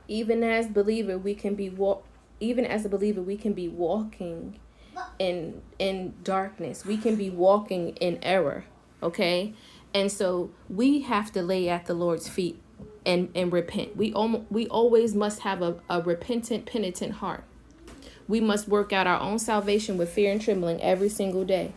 Even as believer, we can be even as a believer, we can be walking in darkness. We can be walking in error. Okay? And so we have to lay at the Lord's feet and repent. We always must have a repentant, penitent heart. We must work out our own salvation with fear and trembling every single day.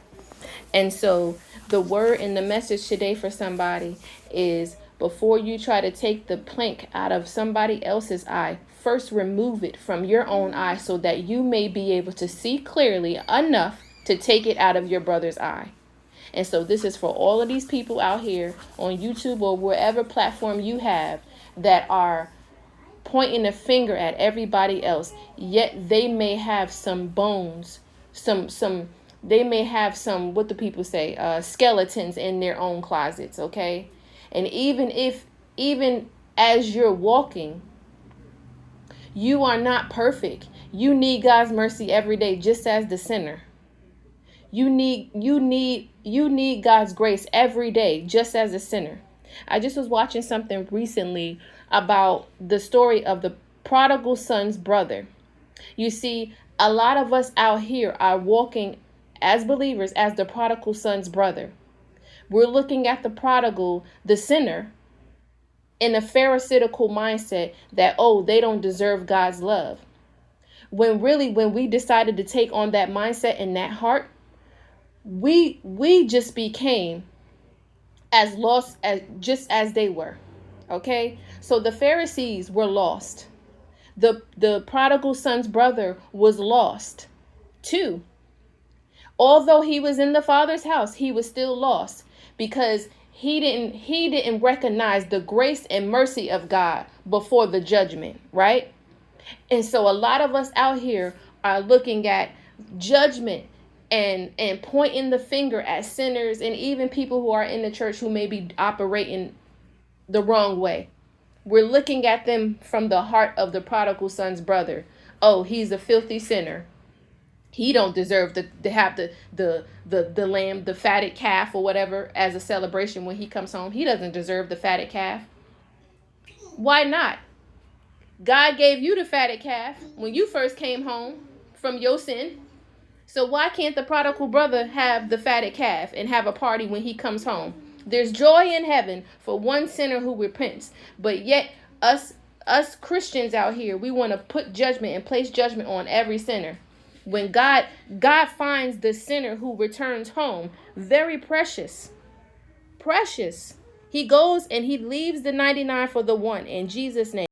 And so the word and the message today for somebody is, before you try to take the plank out of somebody else's eye, first remove it from your own eye so that you may be able to see clearly enough to take it out of your brother's eye. And so this is for all of these people out here on YouTube or wherever platform you have that are pointing a finger at everybody else, yet they may have some bones, they may have some, what do people say, skeletons in their own closets, okay? And even as you're walking, you are not perfect. You need God's mercy every day, just as the sinner. You need God's grace every day, just as a sinner. I just was watching something recently about the story of the prodigal son's brother. You see, a lot of us out here are walking as believers as the prodigal son's brother. We're looking at the prodigal, the sinner, in a pharisaical mindset that, oh, they don't deserve God's love. When really, when we decided to take on that mindset and that heart, we just became as lost as just as they were. Okay, so the Pharisees were lost. The prodigal son's brother was lost too. Although he was in the father's house, he was still lost because he didn't recognize the grace and mercy of God before the judgment, right? And so a lot of us out here are looking at judgment and pointing the finger at sinners and even people who are in the church who may be operating the wrong way. We're looking at them from the heart of the prodigal son's brother. Oh, he's a filthy sinner. He don't deserve to have the lamb, the fatted calf or whatever as a celebration when he comes home. He doesn't deserve the fatted calf. Why not? God gave you the fatted calf when you first came home from your sin. So why can't the prodigal brother have the fatted calf and have a party when he comes home? There's joy in heaven for one sinner who repents. But yet us Christians out here, we want to put judgment and place judgment on every sinner. When God finds the sinner who returns home very precious. Precious. He goes and he leaves the 99 for the one in Jesus' name.